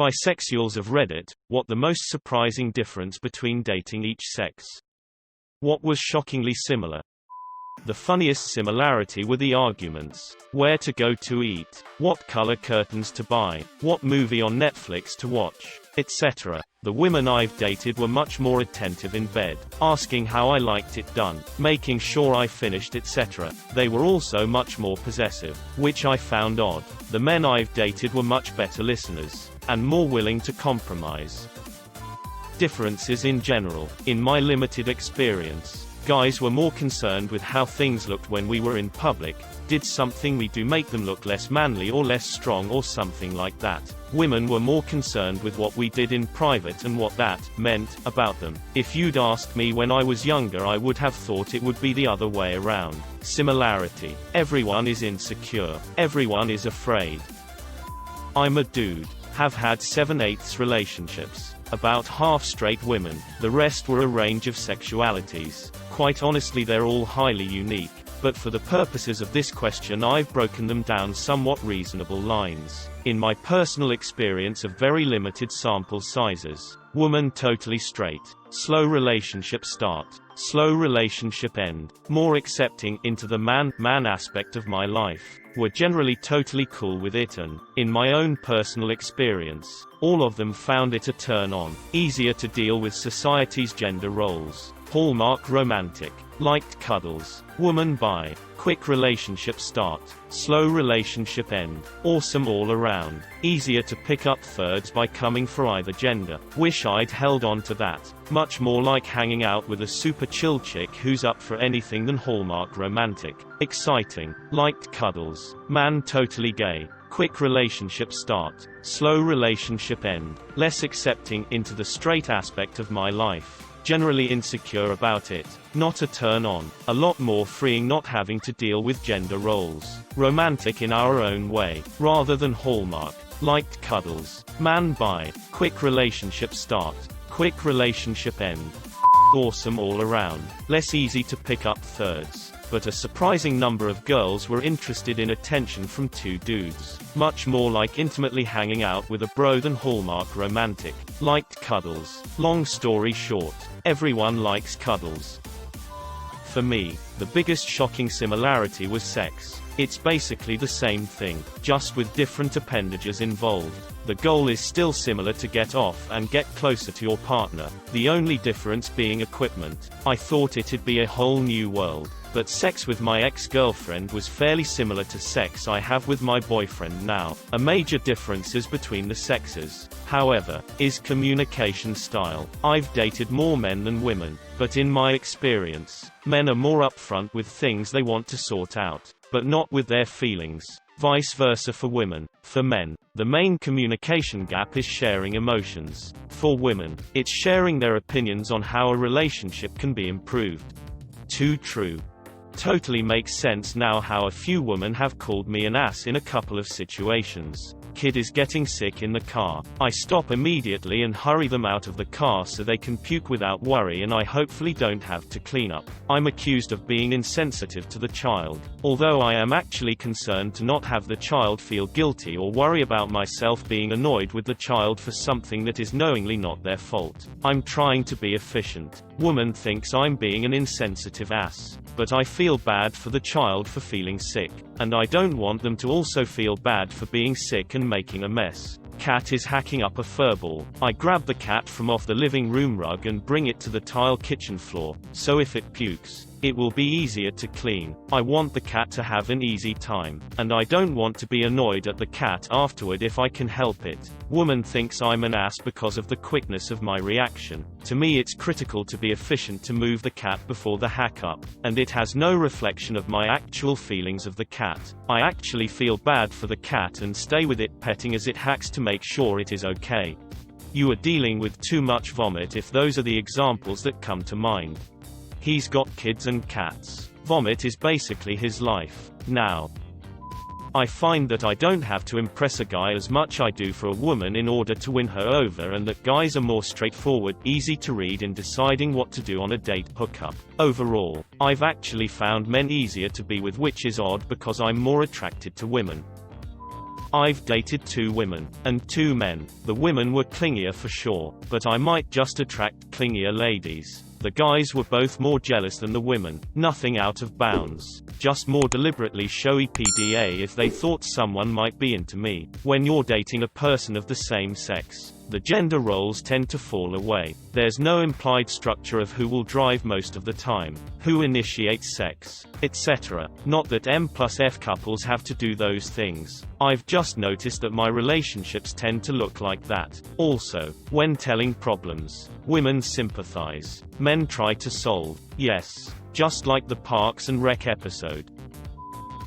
Bisexuals of Reddit, what the most surprising difference between dating each sex? What was shockingly similar? The funniest similarity were the arguments. Where to go to eat, what color curtains to buy, what movie on Netflix to watch, etc. The women I've dated were much more attentive in bed, asking how I liked it done, making sure I finished, etc. They were also much more possessive, which I found odd. The men I've dated were much better listeners, and more willing to compromise. Differences in general. In my limited experience, guys were more concerned with how things looked when we were in public. Did something we do make them look less manly or less strong or something like that? Women were more concerned with what we did in private and what that meant about them. If you'd asked me when I was younger, I would have thought it would be the other way around. Similarity. Everyone is insecure. Everyone is afraid. I'm a dude. Have had 7/8 relationships. About half straight women. The rest were a range of sexualities. Quite honestly, they're all highly unique. But for the purposes of this question, I've broken them down somewhat reasonable lines. In my personal experience of very limited sample sizes. Woman totally straight. Slow relationship start. Slow relationship end. More accepting into the man aspect of my life. Were generally totally cool with it, and, in my own personal experience, all of them found it a turn on. Easier to deal with society's gender roles. Hallmark romantic. Liked cuddles. Woman bi. Quick relationship start. Slow relationship end. Awesome all around. Easier to pick up thirds by coming for either gender. Wish I'd held on to that. Much more like hanging out with a super chill chick who's up for anything than Hallmark romantic. Exciting. Liked cuddles. Man totally gay. Quick relationship start. Slow relationship end. Less accepting into the straight aspect of my life. Generally insecure about it. Not a turn on. A lot more freeing not having to deal with gender roles. Romantic in our own way, rather than Hallmark. Liked cuddles. Man bi. Quick relationship start. Quick relationship end. Awesome all around. Less easy to pick up thirds. But a surprising number of girls were interested in attention from two dudes. Much more like intimately hanging out with a bro than Hallmark romantic. Liked cuddles. Long story short, everyone likes cuddles. For me, the biggest shocking similarity was sex. It's basically the same thing, just with different appendages involved. The goal is still similar: to get off and get closer to your partner, the only difference being equipment. I thought it'd be a whole new world. But sex with my ex-girlfriend was fairly similar to sex I have with my boyfriend now. A major differences between the sexes, however, is communication style. I've dated more men than women, but in my experience, men are more upfront with things they want to sort out, but not with their feelings. Vice versa for women. For men, the main communication gap is sharing emotions. For women, it's sharing their opinions on how a relationship can be improved. Too true. Totally makes sense now how a few women have called me an ass in a couple of situations. Kid is getting sick in the car. I stop immediately and hurry them out of the car so they can puke without worry, and I hopefully don't have to clean up. I'm accused of being insensitive to the child, although I am actually concerned to not have the child feel guilty or worry about myself being annoyed with the child for something that is knowingly not their fault. I'm trying to be efficient. Woman thinks I'm being an insensitive ass, but I feel bad for the child for feeling sick, and I don't want them to also feel bad for being sick and making a mess. Cat is hacking up a furball. I grab the cat from off the living room rug and bring it to the tile kitchen floor, so if it pukes, it will be easier to clean. I want the cat to have an easy time, and I don't want to be annoyed at the cat afterward if I can help it. Woman thinks I'm an ass because of the quickness of my reaction. To me, it's critical to be efficient to move the cat before the hack up, and it has no reflection of my actual feelings of the cat. I actually feel bad for the cat and stay with it petting as it hacks to make sure it is okay. You are dealing with too much vomit if those are the examples that come to mind. He's got kids and cats. Vomit is basically his life. Now, I find that I don't have to impress a guy as much I do for a woman in order to win her over, and that guys are more straightforward, easy to read in deciding what to do on a date hookup. Overall, I've actually found men easier to be with, which is odd because I'm more attracted to women. I've dated 2 women, and 2 men. The women were clingier for sure, but I might just attract clingier ladies. The guys were both more jealous than the women, nothing out of bounds, just more deliberately showy PDA if they thought someone might be into me. When you're dating a person of the same sex, the gender roles tend to fall away. There's no implied structure of who will drive most of the time, who initiates sex, etc. Not that M+F couples have to do those things. I've just noticed that my relationships tend to look like that. Also, when telling problems, women sympathize. Men try to solve. Yes. Just like the Parks and Rec episode.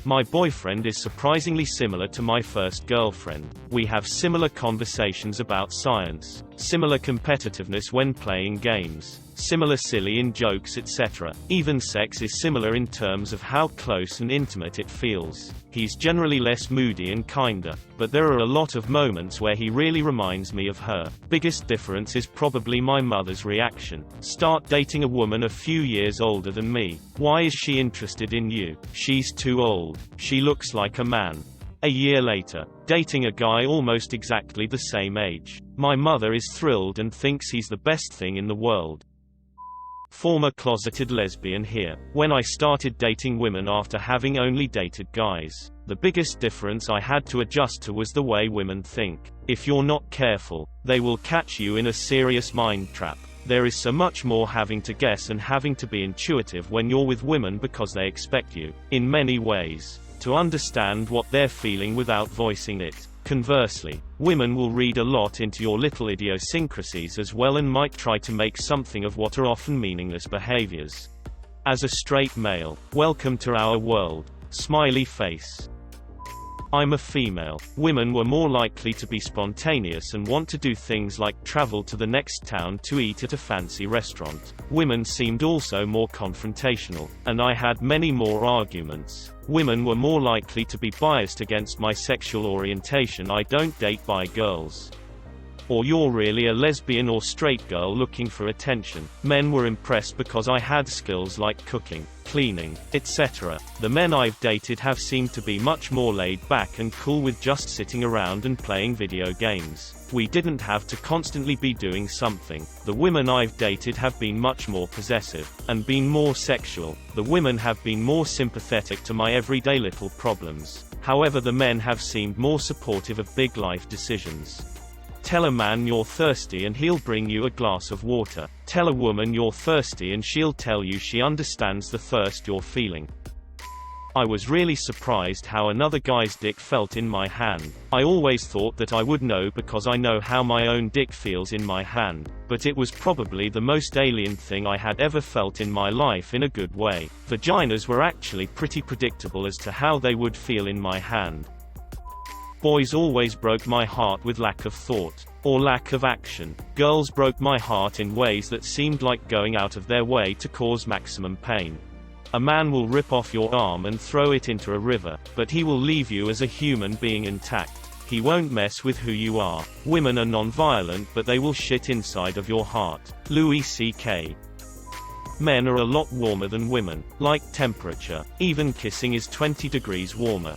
My boyfriend is surprisingly similar to my first girlfriend. We have similar conversations about science, similar competitiveness when playing games, similar silly in jokes, etc. Even sex is similar in terms of how close and intimate it feels. He's generally less moody and kinder, but there are a lot of moments where he really reminds me of her. Biggest difference is probably my mother's reaction. Start dating a woman a few years older than me. Why is she interested in you? She's too old. She looks like a man. A year later, dating a guy almost exactly the same age. My mother is thrilled and thinks he's the best thing in the world. Former closeted lesbian here. When I started dating women after having only dated guys, the biggest difference I had to adjust to was the way women think. If you're not careful, they will catch you in a serious mind trap. There is so much more having to guess and having to be intuitive when you're with women because they expect you, in many ways, to understand what they're feeling without voicing it. Conversely, women will read a lot into your little idiosyncrasies as well and might try to make something of what are often meaningless behaviors. As a straight male, welcome to our world. Smiley face. I'm a female. Women were more likely to be spontaneous and want to do things like travel to the next town to eat at a fancy restaurant. Women seemed also more confrontational, and I had many more arguments. Women were more likely to be biased against my sexual orientation. I don't date bi girls. Or you're really a lesbian or straight girl looking for attention. Men were impressed because I had skills like cooking, cleaning, etc. The men I've dated have seemed to be much more laid back and cool with just sitting around and playing video games. We didn't have to constantly be doing something. The women I've dated have been much more possessive, and been more sexual. The women have been more sympathetic to my everyday little problems. However, the men have seemed more supportive of big life decisions. Tell a man you're thirsty and he'll bring you a glass of water. Tell a woman you're thirsty and she'll tell you she understands the thirst you're feeling. I was really surprised how another guy's dick felt in my hand. I always thought that I would know because I know how my own dick feels in my hand, but it was probably the most alien thing I had ever felt in my life in a good way. Vaginas were actually pretty predictable as to how they would feel in my hand. Boys always broke my heart with lack of thought, or lack of action. Girls broke my heart in ways that seemed like going out of their way to cause maximum pain. A man will rip off your arm and throw it into a river, but he will leave you as a human being intact. He won't mess with who you are. Women are non-violent, but they will shit inside of your heart. Louis C.K. Men are a lot warmer than women. Like temperature, even kissing is 20 degrees warmer.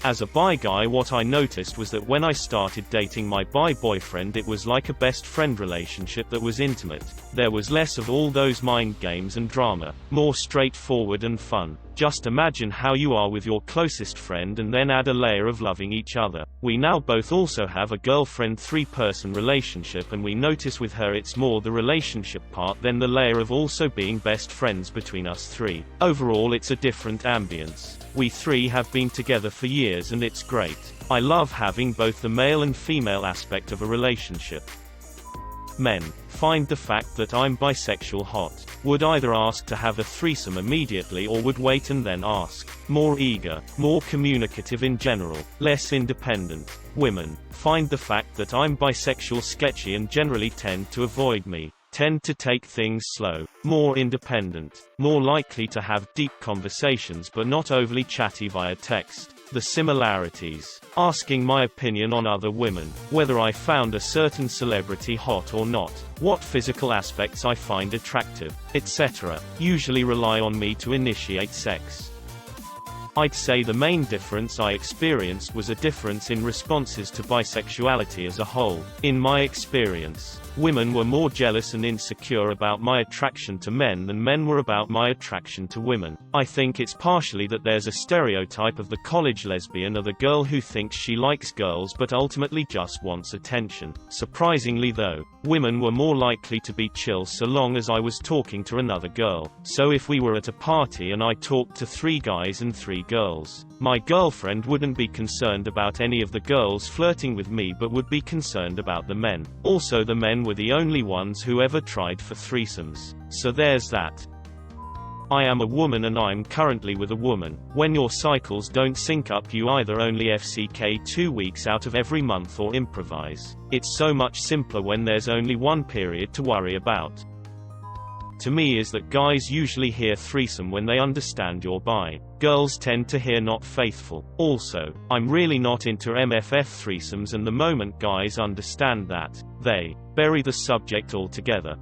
As a bi guy, what I noticed was that when I started dating my bi boyfriend, it was like a best friend relationship that was intimate. There was less of all those mind games and drama, more straightforward and fun. Just imagine how you are with your closest friend and then add a layer of loving each other. We now both also have a girlfriend 3-person relationship, and we notice with her it's more the relationship part than the layer of also being best friends between us 3. Overall, it's a different ambience. We 3 have been together for years and it's great. I love having both the male and female aspect of a relationship. Men find the fact that I'm bisexual hot. Would either ask to have a threesome immediately or would wait and then ask. More eager, more communicative in general, less independent. Women find the fact that I'm bisexual sketchy and generally tend to avoid me. Tend to take things slow, more independent, more likely to have deep conversations but not overly chatty via text. The similarities. Asking my opinion on other women, whether I found a certain celebrity hot or not, what physical aspects I find attractive, etc. Usually rely on me to initiate sex. I'd say the main difference I experienced was a difference in responses to bisexuality as a whole. In my experience, women were more jealous and insecure about my attraction to men than men were about my attraction to women. I think it's partially that there's a stereotype of the college lesbian or the girl who thinks she likes girls but ultimately just wants attention. Surprisingly though, women were more likely to be chill so long as I was talking to another girl. So if we were at a party and I talked to 3 guys and 3 girls, my girlfriend wouldn't be concerned about any of the girls flirting with me but would be concerned about the men. Also, the men were the only ones who ever tried for threesomes. So there's that. I am a woman and I'm currently with a woman. When your cycles don't sync up, you either only FCK 2 weeks out of every month or improvise. It's so much simpler when there's only one period to worry about. To me is that guys usually hear threesome when they understand you're bi. Girls tend to hear not faithful. Also, I'm really not into MFF threesomes, and the moment guys understand that, they bury the subject altogether.